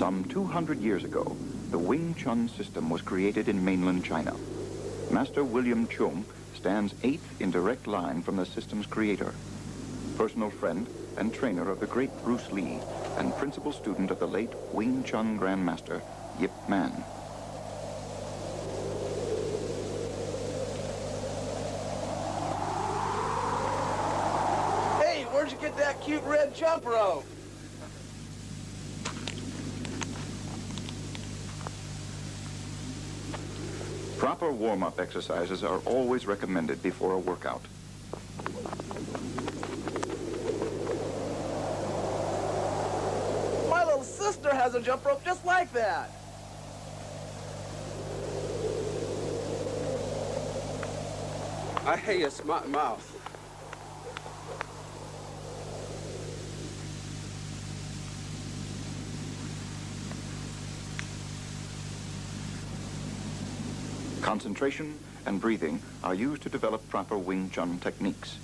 Some 200 years ago, the Wing Chun system was created in mainland China. Master William Chung stands 8th in direct line from the system's creator, personal friend and trainer of the great Bruce Lee, and principal student of the late Wing Chun Grandmaster Yip Man. Hey, where'd you get that cute red jump rope? Proper warm-up exercises are always recommended before a workout. My little sister has a jump rope just like that. I hate your smart mouth. Concentration and breathing are used to develop proper Wing Chun techniques.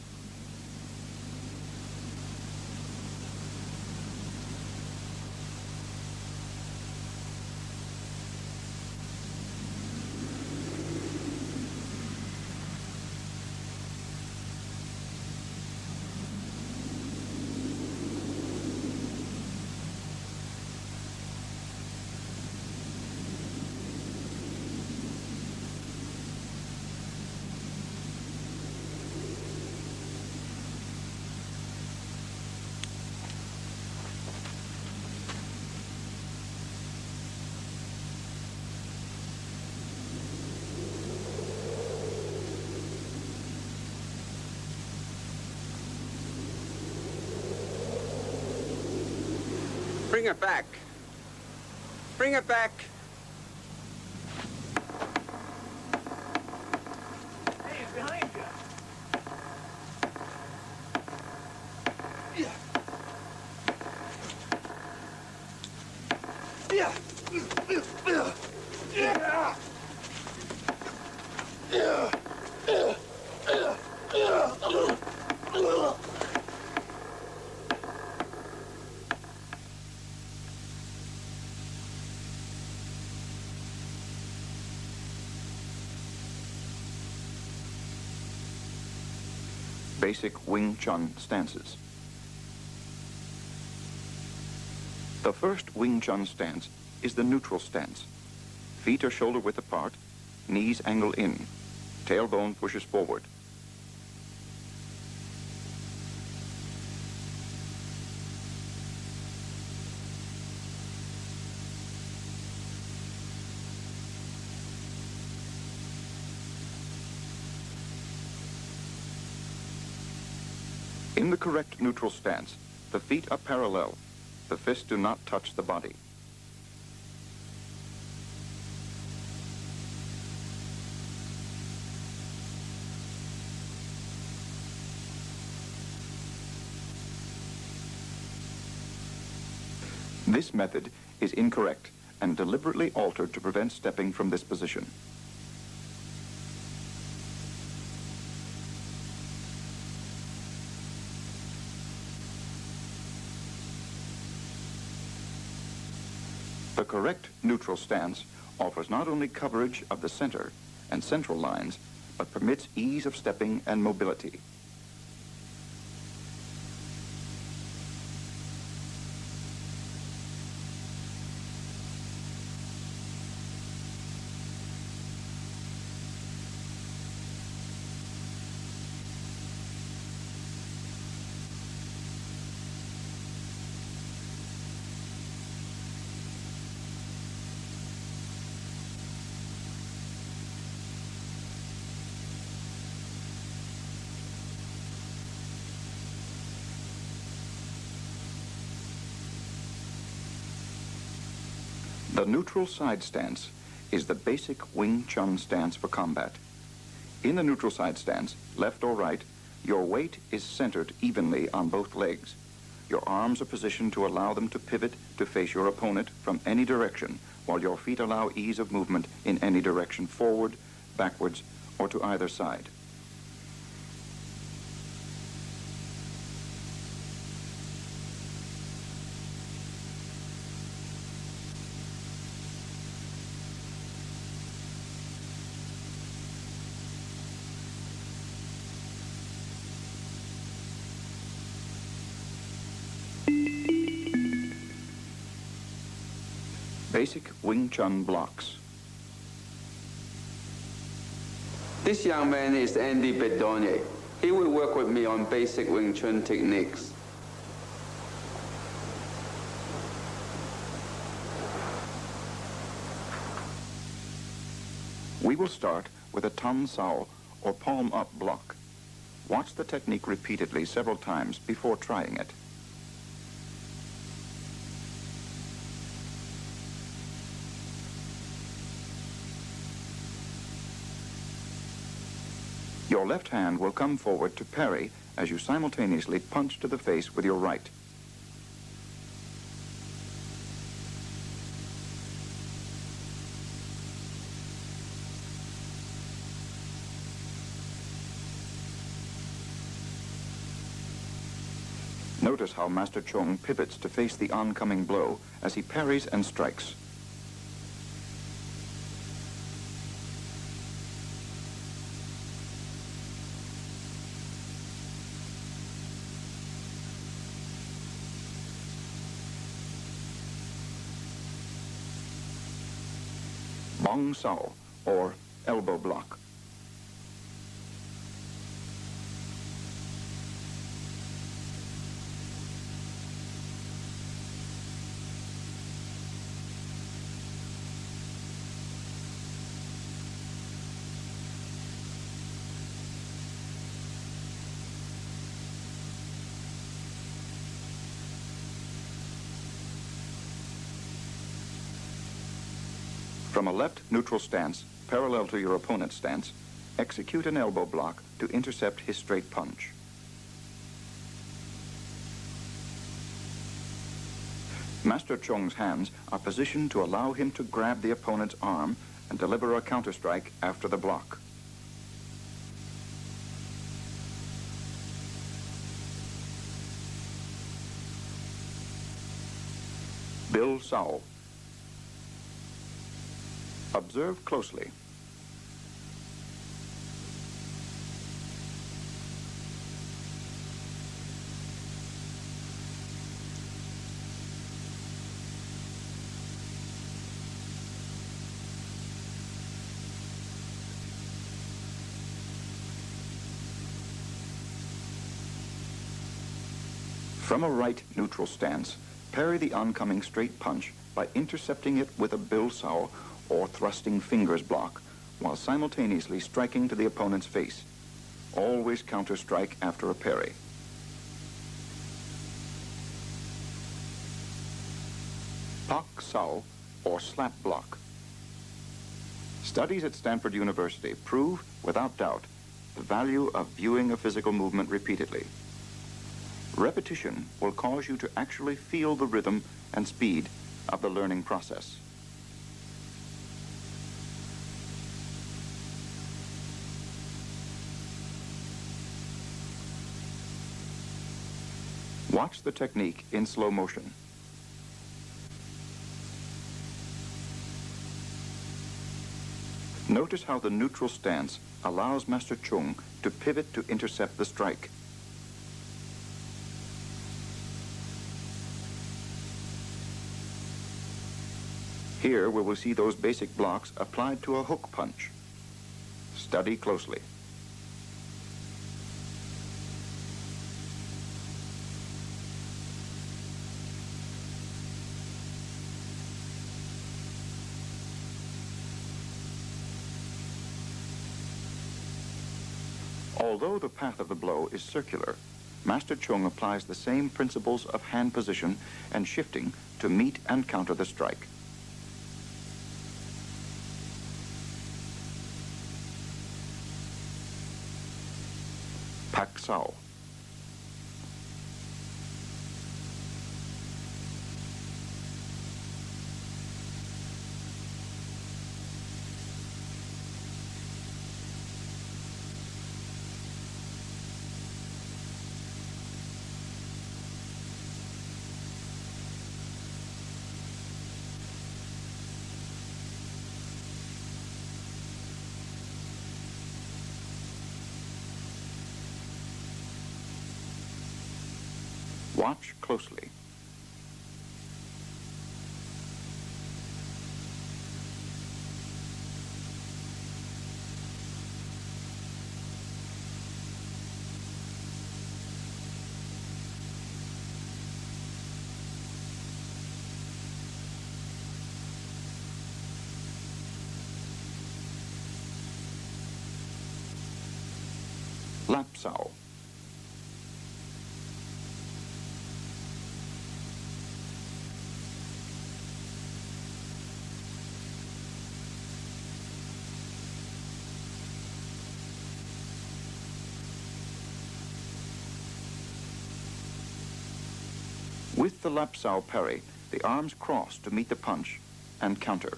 Bring it back. Bring it back. Hey, he's behind you. Yeah. Yeah. Basic Wing Chun stances. The first Wing Chun stance is the neutral stance. Feet are shoulder width apart, knees angle in, tailbone pushes forward. In the correct neutral stance, the feet are parallel. The fists do not touch the body. This method is incorrect and deliberately altered to prevent stepping from this position. The correct neutral stance offers not only coverage of the center and central lines, but permits ease of stepping and mobility. The neutral side stance is the basic Wing Chun stance for combat. In the neutral side stance, left or right, your weight is centered evenly on both legs. Your arms are positioned to allow them to pivot to face your opponent from any direction, while your feet allow ease of movement in any direction, forward, backwards, or to either side. Basic Wing Chun blocks. This young man is Andy Bedonye. He will work with me on basic Wing Chun techniques. We will start with a Tan Sao, or palm-up block. Watch the technique repeatedly several times before trying it. Your left hand will come forward to parry as you simultaneously punch to the face with your right. Notice how Master Chung pivots to face the oncoming blow as he parries and strikes. Bong Sao, or elbow block. From a left neutral stance, parallel to your opponent's stance, execute an elbow block to intercept his straight punch. Master Chung's hands are positioned to allow him to grab the opponent's arm and deliver a counterstrike after the block. Bill Sao. Observe closely. From a right neutral stance, parry the oncoming straight punch by intercepting it with a Bill Sao or thrusting fingers block, while simultaneously striking to the opponent's face. Always counter-strike after a parry. Pak Sao, or slap block. Studies at Stanford University prove, without doubt, the value of viewing a physical movement repeatedly. Repetition will cause you to actually feel the rhythm and speed of the learning process. Watch the technique in slow motion. Notice how the neutral stance allows Master Chung to pivot to intercept the strike. Here we will see those basic blocks applied to a hook punch. Study closely. Although the path of the blow is circular, Master Chung applies the same principles of hand position and shifting to meet and counter the strike. Pak Sao. Watch closely. lap sow. With the lap sow parry, the arms cross to meet the punch and counter.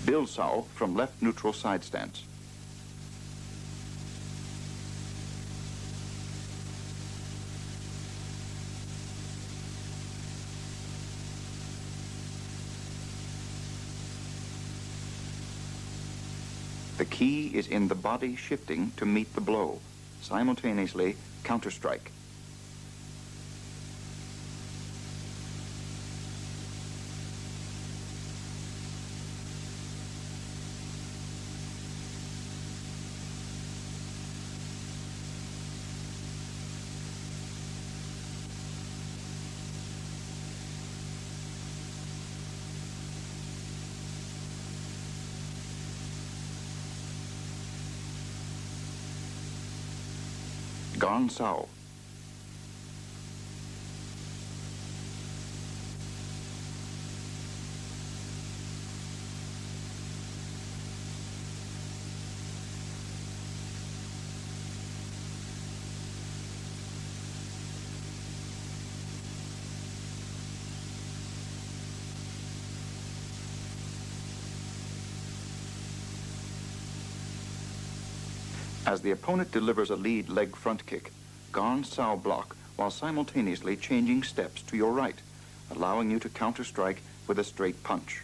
Bill sow from left neutral side stance. The key is in the body shifting to meet the blow. Simultaneously, counter-strike. Gone sow. As the opponent delivers a lead leg front kick, gone sow block while simultaneously changing steps to your right, allowing you to counter-strike with a straight punch.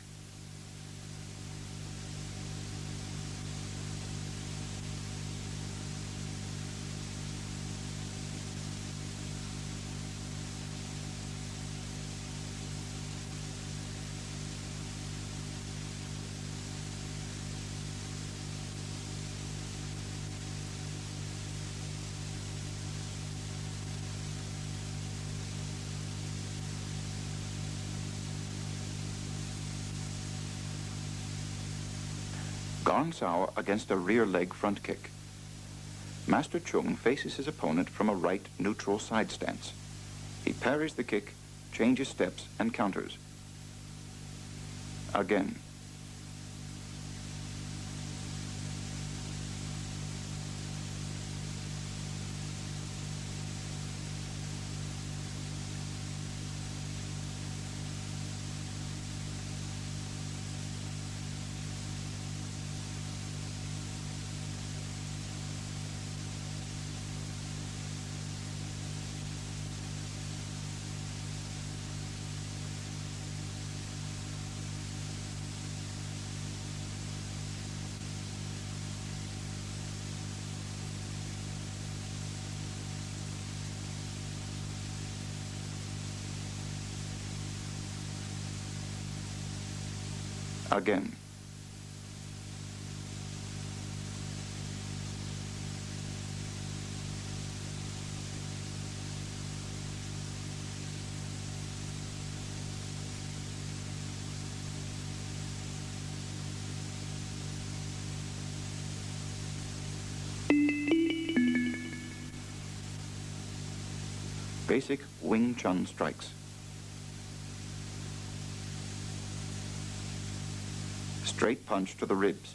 Gone sow against a rear leg front kick. Master Chung faces his opponent from a right neutral side stance. He parries the kick, changes steps, and counters. Again. Again. Basic Wing Chun strikes. Straight punch to the ribs.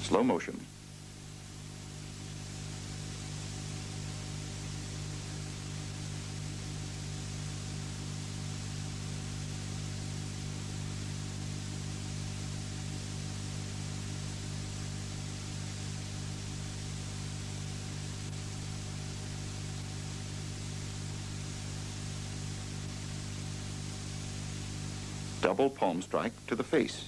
Slow motion. Double palm strike to the face.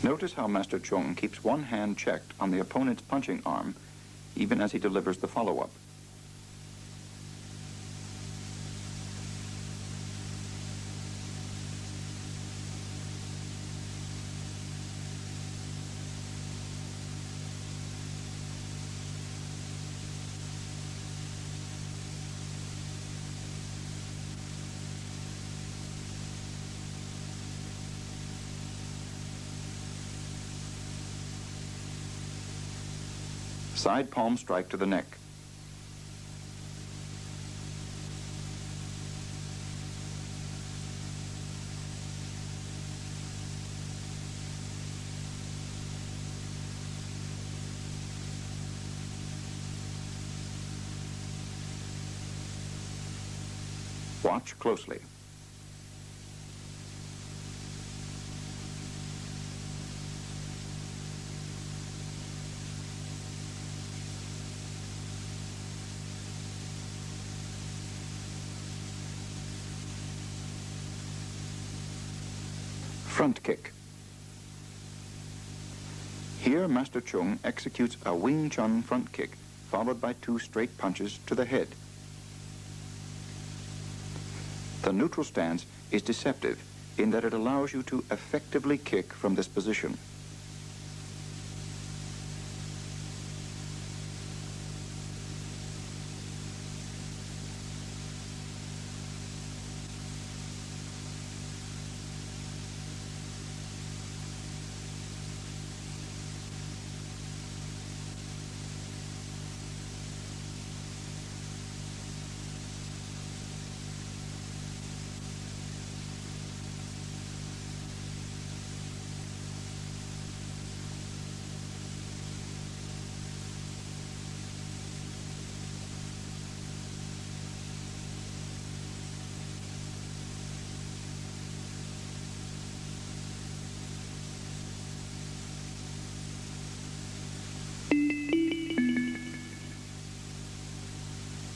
Notice how Master Chung keeps one hand checked on the opponent's punching arm even as he delivers the follow-up. Side palm strike to the neck. Watch closely. Front kick. Here, Master Chung executes a Wing Chun front kick, followed by 2 straight punches to the head. The neutral stance is deceptive in that it allows you to effectively kick from this position.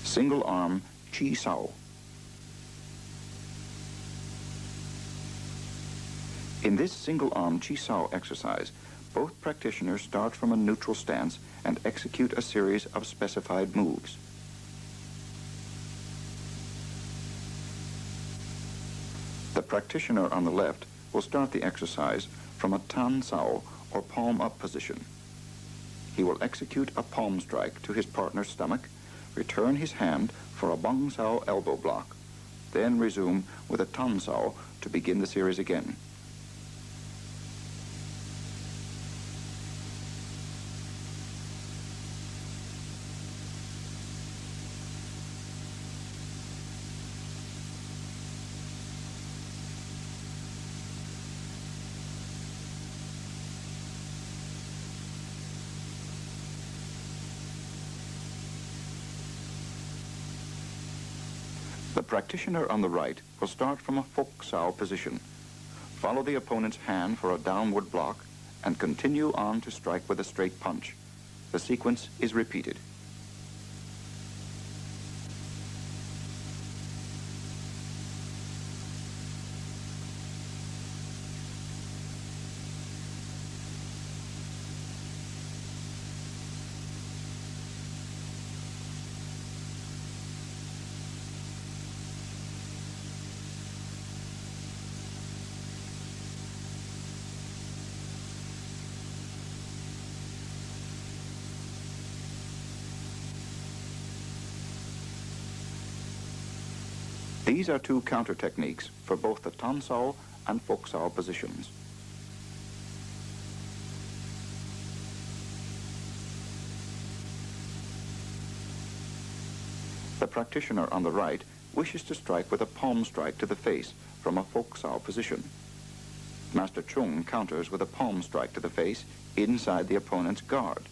Single arm Chi Sao. In this single arm Chi Sao exercise, both practitioners start from a neutral stance and execute a series of specified moves. The practitioner on the left will start the exercise from a Tan Sao or palm up position. He will execute a palm strike to his partner's stomach, return his hand for a Bang Sao elbow block, then resume with a Tan Sao to begin the series again. The practitioner on the right will start from a Fok Sao position, follow the opponent's hand for a downward block, and continue on to strike with a straight punch. The sequence is repeated. These are two counter techniques for both the Tansao and Foksao positions. The practitioner on the right wishes to strike with a palm strike to the face from a Foksao position. Master Chung counters with a palm strike to the face inside the opponent's guard.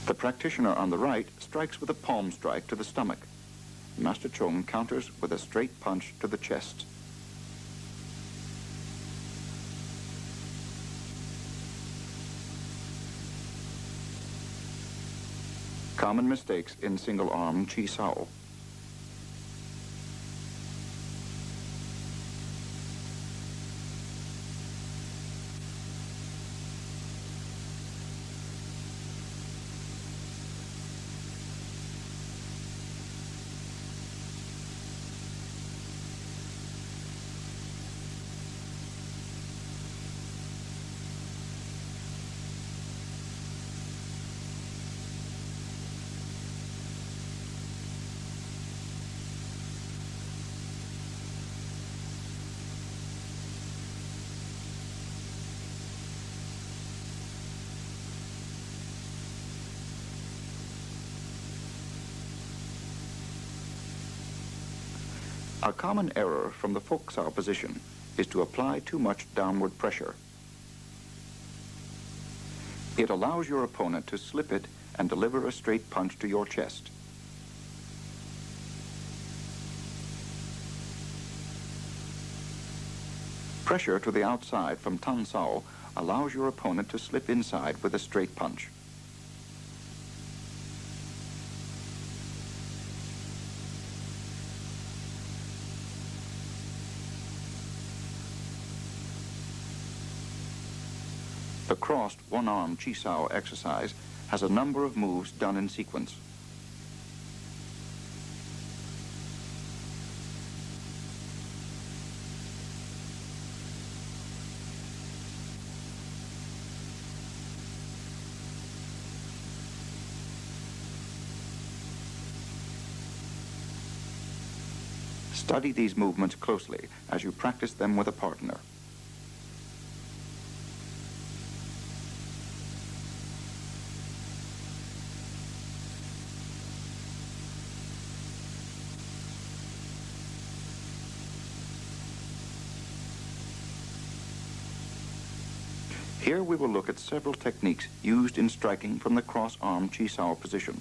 The practitioner on the right strikes with a palm strike to the stomach. Master Chung counters with a straight punch to the chest. Common mistakes in single-arm Chi Sao. A common error from the Foksao position is to apply too much downward pressure. It allows your opponent to slip it and deliver a straight punch to your chest. Pressure to the outside from Tansao allows your opponent to slip inside with a straight punch. The crossed one-arm Chi Sao exercise has a number of moves done in sequence. Study these movements closely as you practice them with a partner. Here we will look at several techniques used in striking from the cross-arm Chi Sao position.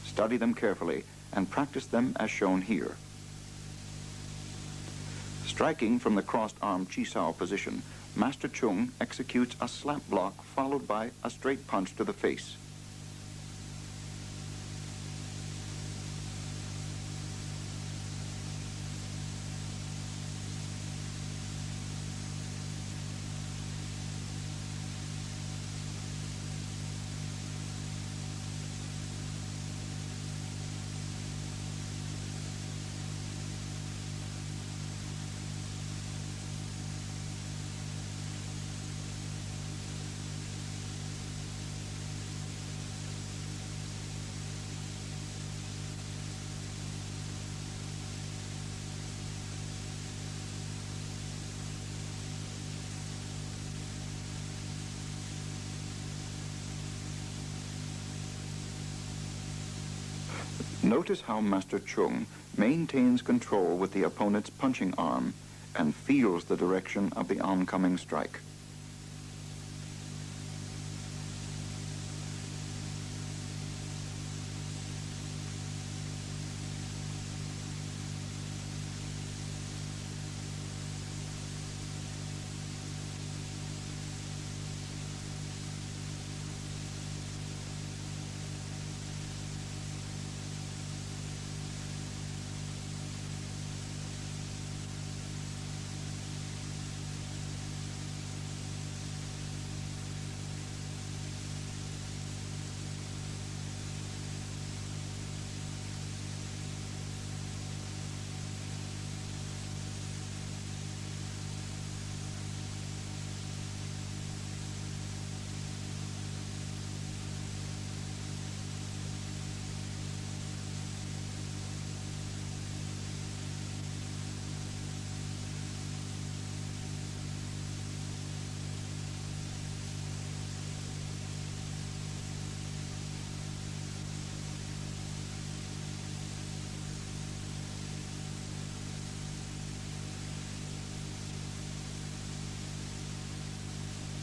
Study them carefully and practice them as shown here. Striking from the crossed arm Chi Sao position, Master Chung executes a slap block followed by a straight punch to the face. Notice how Master Chung maintains control with the opponent's punching arm and feels the direction of the oncoming strike.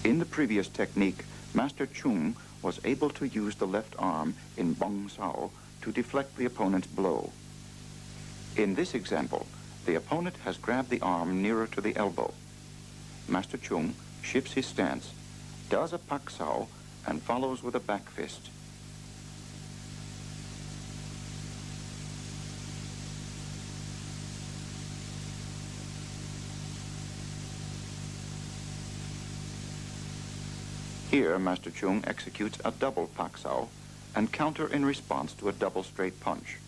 In the previous technique, Master ČUNЬ was able to use the left arm in bong sao to deflect the opponent's blow. In this example, the opponent has grabbed the arm nearer to the elbow. Master ČUNЬ shifts his stance, does a pak sao, and follows with a back fist. Here, Master ČUNЬ executes a double pak sao and counter in response to a double straight punch.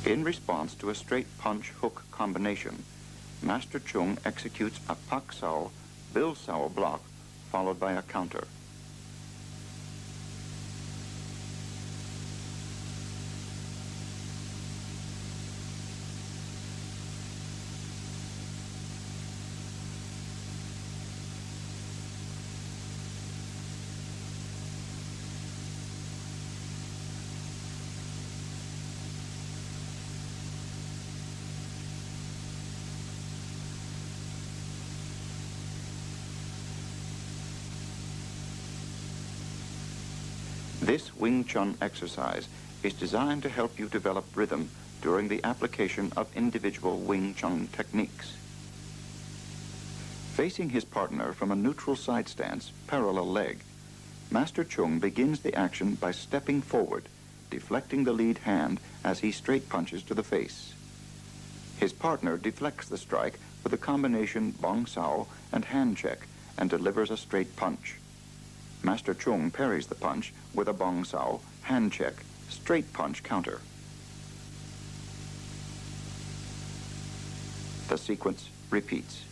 In response to a straight punch-hook combination, Master ČUNЬ executes a pak sao, bill sao block, followed by a counter. This Wing Chun exercise is designed to help you develop rhythm during the application of individual Wing Chun techniques. Facing his partner from a neutral side stance, parallel leg, Master ČUNЬ begins the action by stepping forward, deflecting the lead hand as he straight punches to the face. His partner deflects the strike with a combination bong sao and hand check and delivers a straight punch. Master ČUNЬ parries the punch with a bong sao, hand check, straight punch counter. The sequence repeats.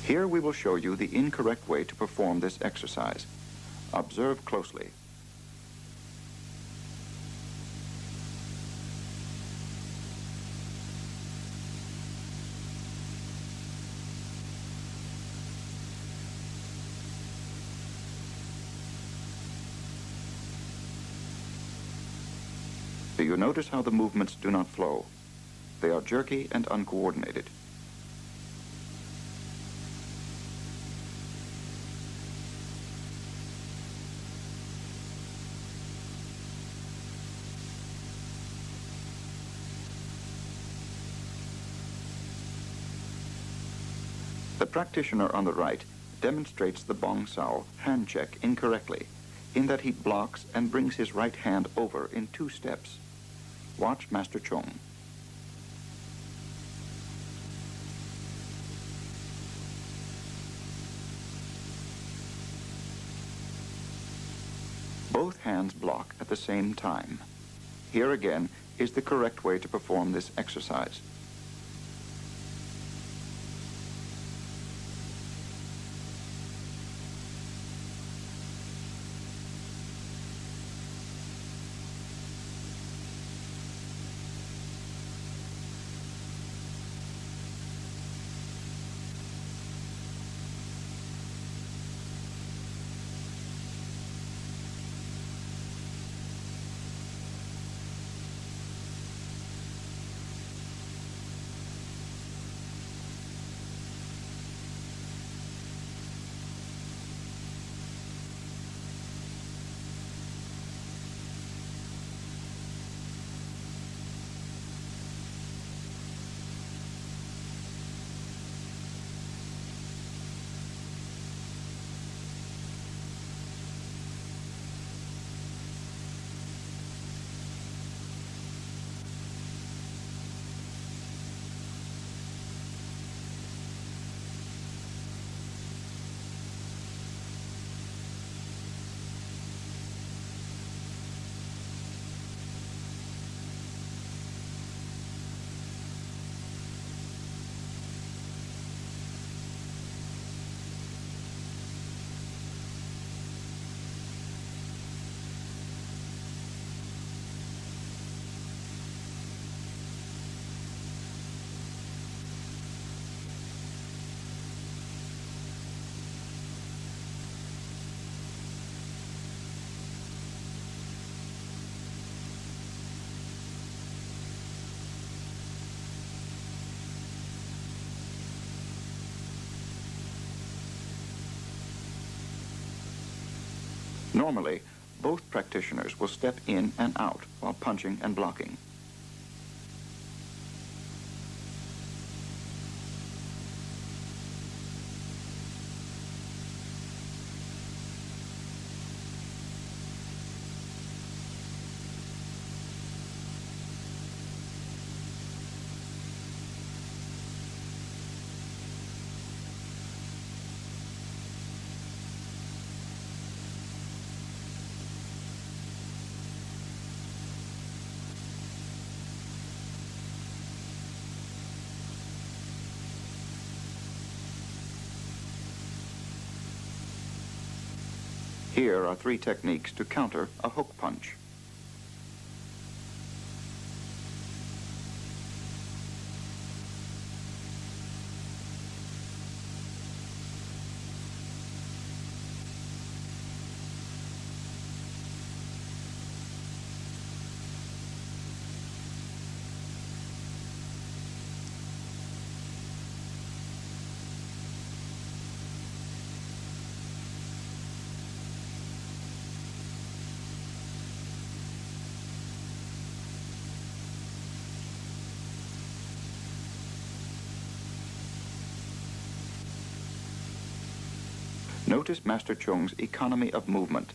Here we will show you the incorrect way to perform this exercise. Observe closely. Do you notice how the movements do not flow? They are jerky and uncoordinated. The practitioner on the right demonstrates the bong sao hand check incorrectly, in that he blocks and brings his right hand over in 2 steps. Watch Master ČUNЬ. Both hands block at the same time. Here again is the correct way to perform this exercise. Normally, both practitioners will step in and out while punching and blocking. Here are 3 techniques to counter a hook punch. Notice Master Chung's economy of movement.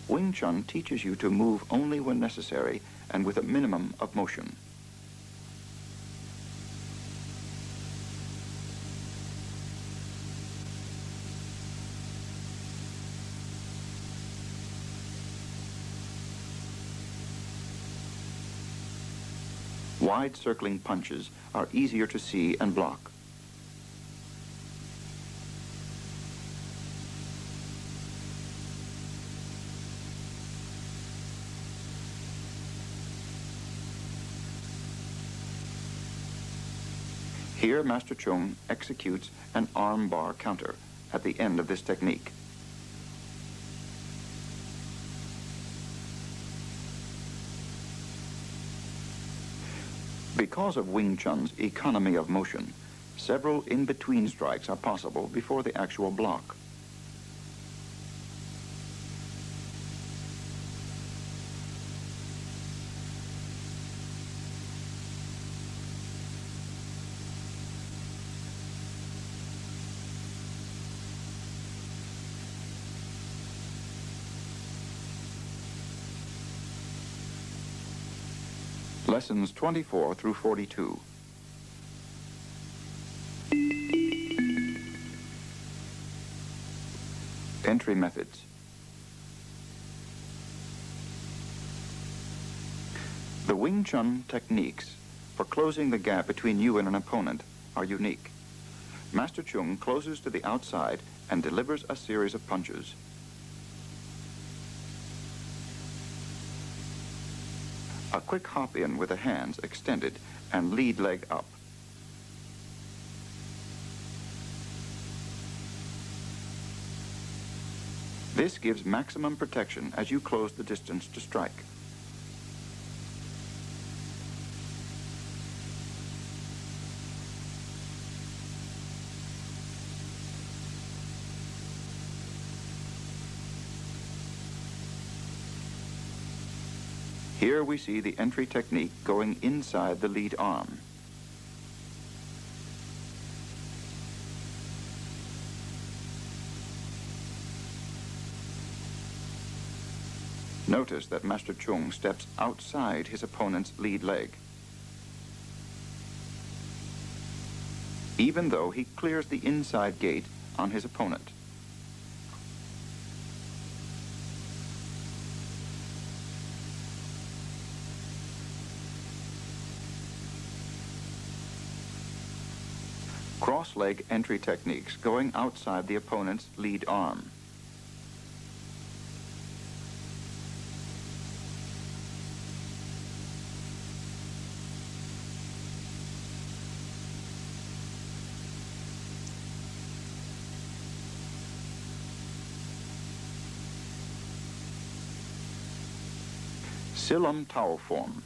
Wing Chun teaches you to move only when necessary and with a minimum of motion. Wide circling punches are easier to see and block. Here, Master Chung executes an arm bar counter at the end of this technique. Because of Wing Chun's economy of motion, several in-between strikes are possible before the actual block. Lessons 24 through 42. Entry methods. The Wing Chun techniques for closing the gap between you and an opponent are unique. Master Chung closes to the outside and delivers a series of punches. A quick hop in with the hands extended and lead leg up. This gives maximum protection as you close the distance to strike. Here we see the entry technique going inside the lead arm. Notice that Master Chung steps outside his opponent's lead leg, even though he clears the inside gate on his opponent. Cross-leg entry techniques going outside the opponent's lead arm. Silam Tao form.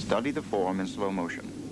Study the form in slow motion.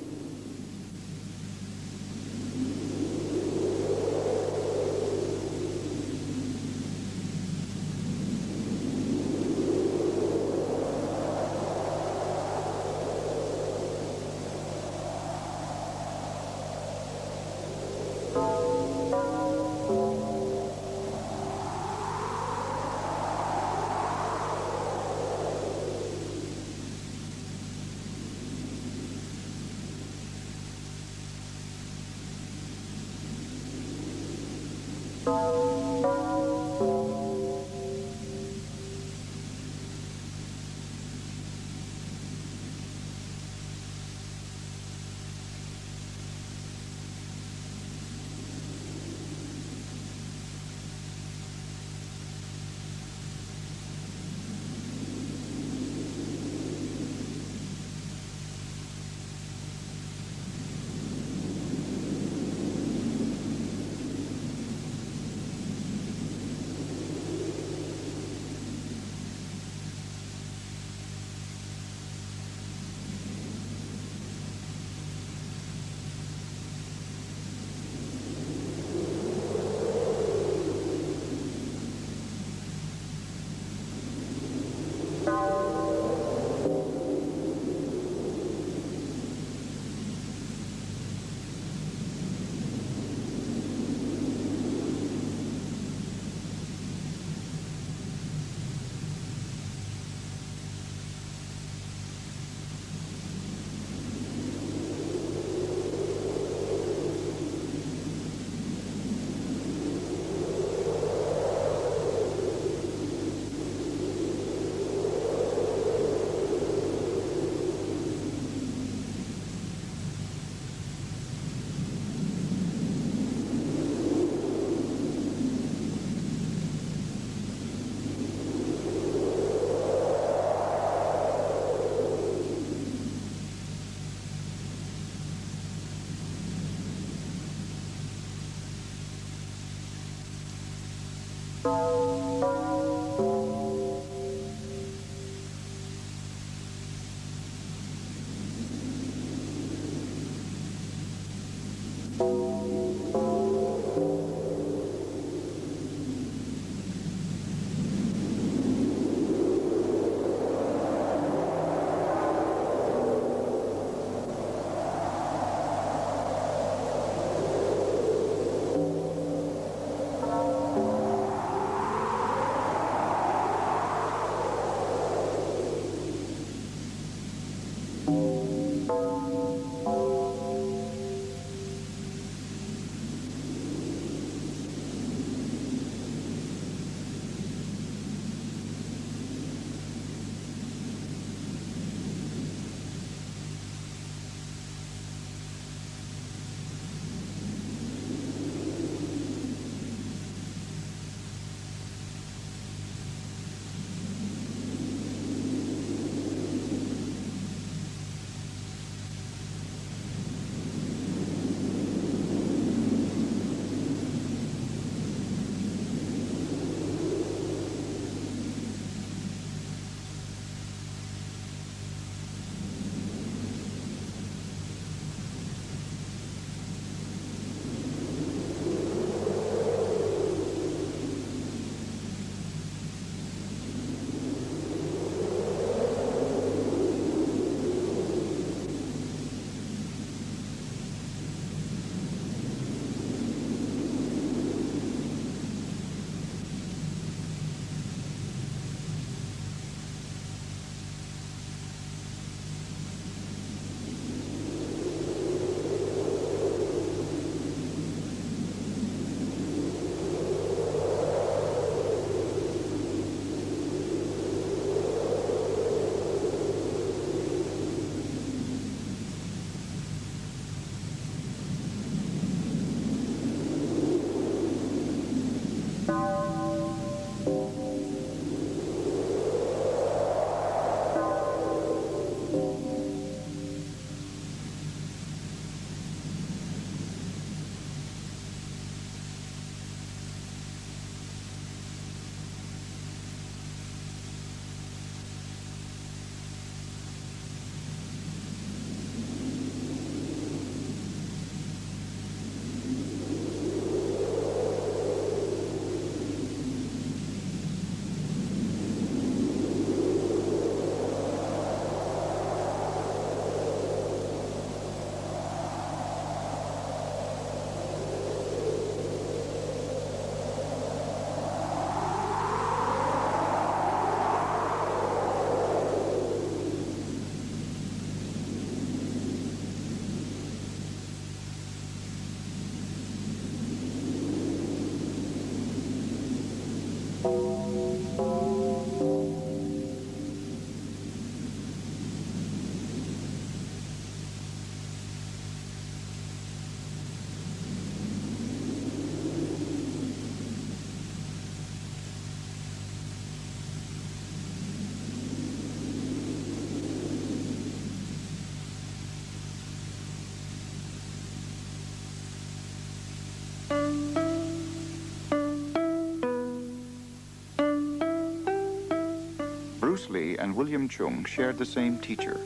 and William ČUNЬ shared the same teacher,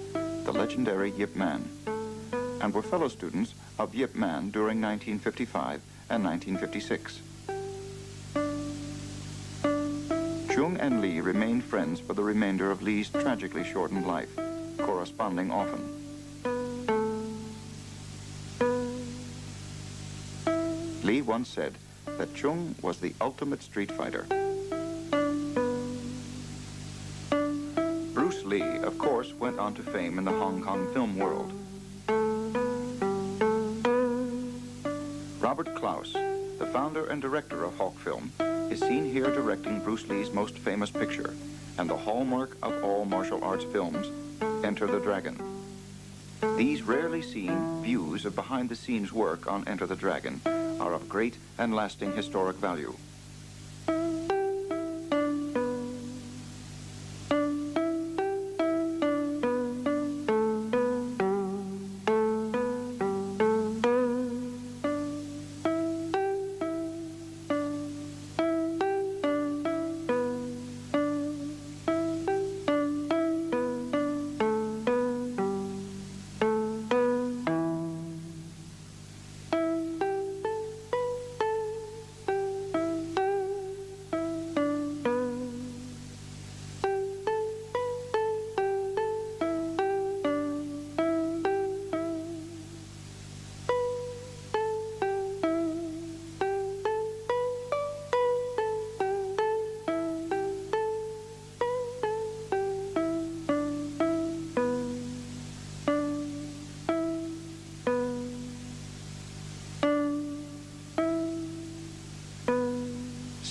the legendary Yip Man, and were fellow students of Yip Man during 1955 and 1956. ČUNЬ and Lee remained friends for the remainder of Lee's tragically shortened life, corresponding often. Lee once said that ČUN̈ was the ultimate street fighter. Bruce Lee, of course, went on to fame in the Hong Kong film world. Robert Klaus, the founder and director of Hawk Film, is seen here directing Bruce Lee's most famous picture and the hallmark of all martial arts films, Enter the Dragon. These rarely seen views of behind-the-scenes work on Enter the Dragon are of great and lasting historic value.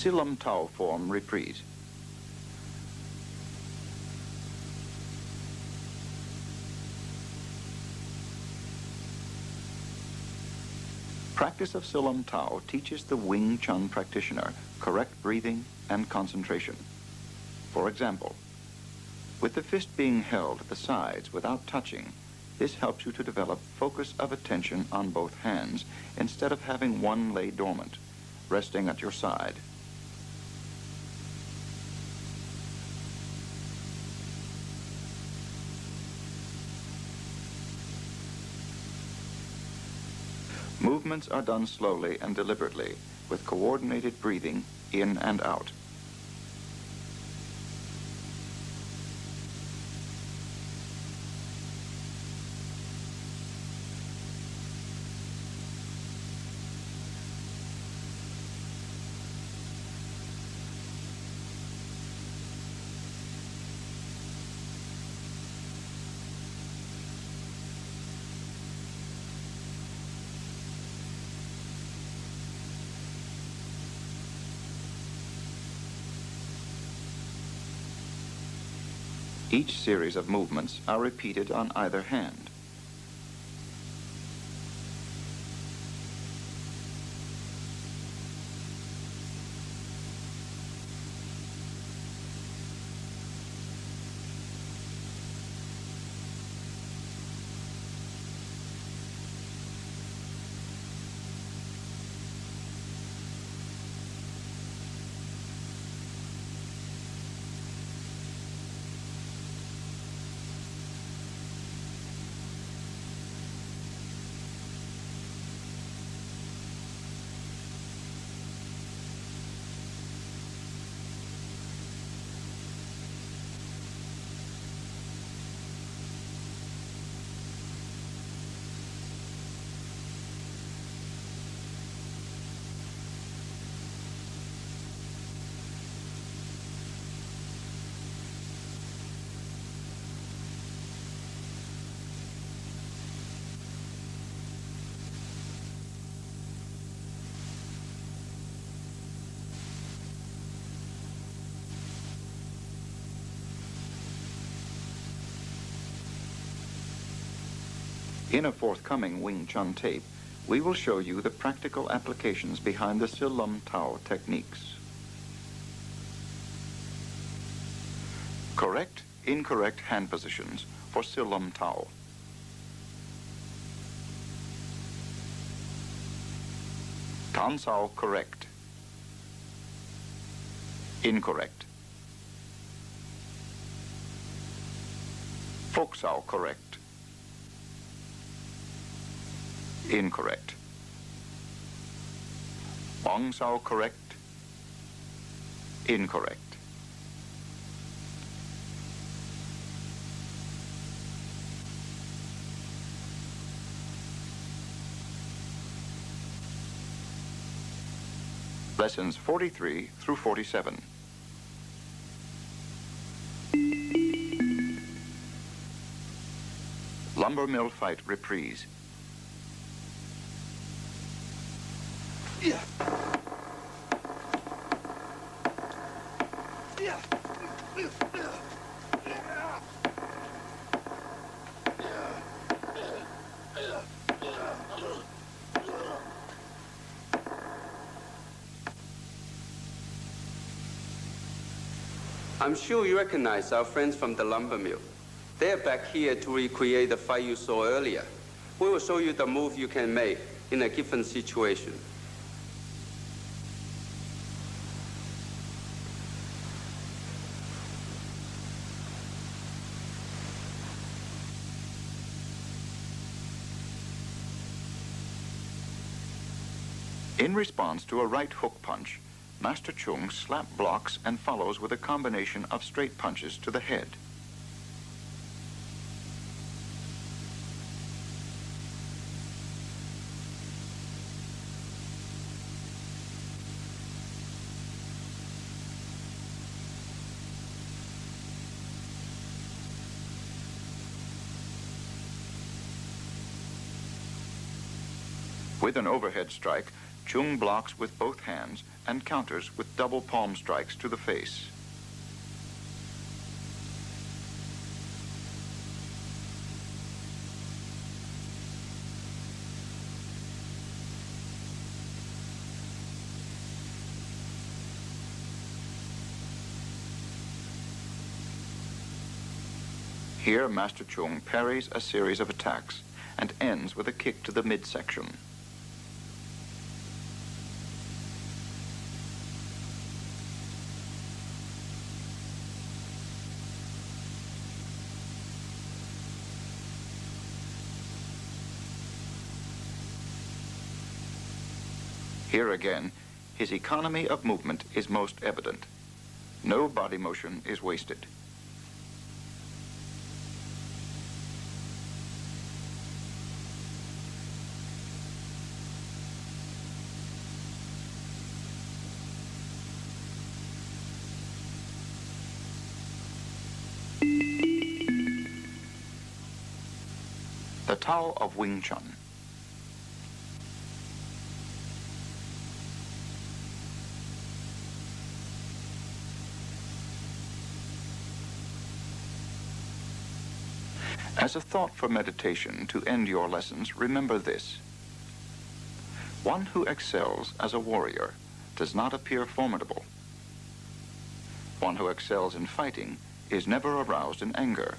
Silam Tao form reprise. Practice of Silam Tao teaches the Wing Chun practitioner correct breathing and concentration. For example, with the fist being held at the sides without touching, this helps you to develop focus of attention on both hands instead of having one lay dormant, resting at your side. Movements are done slowly and deliberately, with coordinated breathing in and out. Each series of movements are repeated on either hand. In a forthcoming Wing Chun tape, we will show you the practical applications behind the Silam Tao techniques. Correct, incorrect hand positions for Silam Tao. Tan Sao correct. Incorrect. Foksau correct. Incorrect. Ongsau correct. Incorrect. Lessons 43 through 47. Lumber mill fight reprise. Yeah. Yeah. I'm sure you recognize our friends from the lumber mill. They're back here to recreate the fight you saw earlier. We will show you the move you can make in a given situation. In response to a right hook punch, Master Chung slap blocks and follows with a combination of straight punches to the head. With an overhead strike, Chung blocks with both hands and counters with double palm strikes to the face. Here, Master Chung parries a series of attacks and ends with a kick to the midsection. Here again, his economy of movement is most evident. No body motion is wasted. The Tao of Wing Chun. As a thought for meditation to end your lessons, remember this. One who excels as a warrior does not appear formidable. One who excels in fighting is never aroused in anger.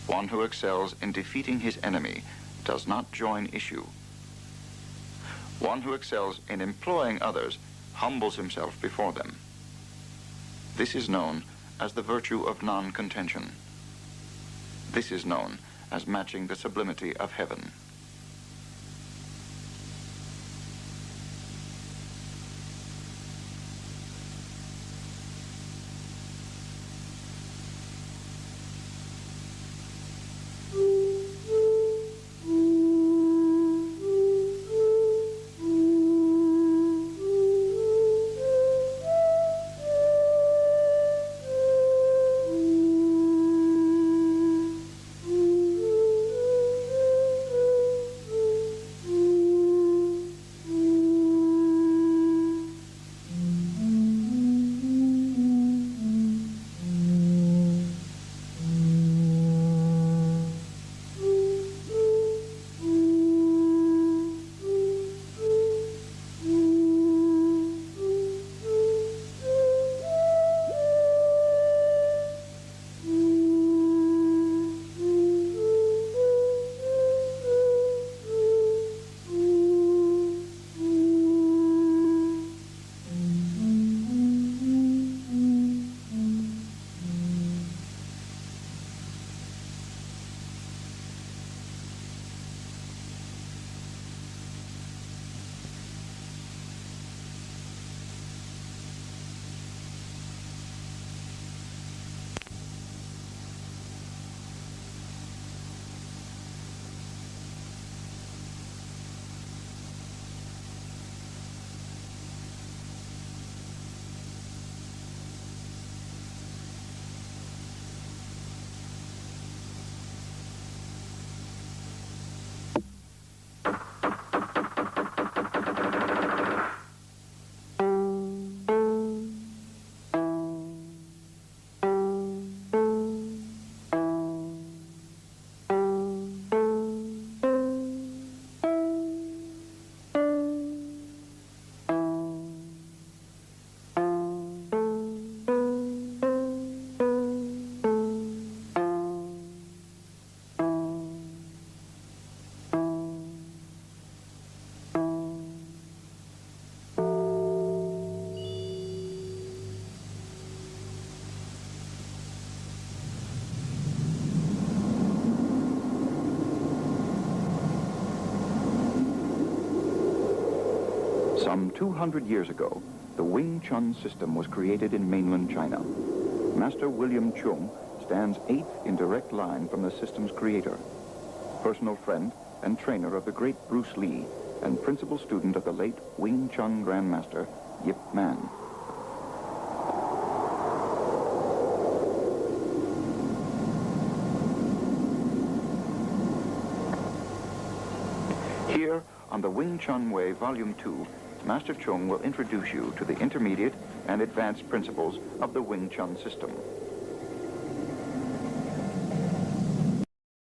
One who excels in defeating his enemy does not join issue. One who excels in employing others humbles himself before them. This is known as the virtue of non-contention. This is known as matching the sublimity of heaven. Some 200 years ago, the Wing Chun system was created in mainland China. Master William Chung stands 8th in direct line from the system's creator, personal friend and trainer of the great Bruce Lee, and principal student of the late Wing Chun Grandmaster Yip Man. Here, on the Wing Chun Way Volume 2, Master Chung will introduce you to the intermediate and advanced principles of the Wing Chun system.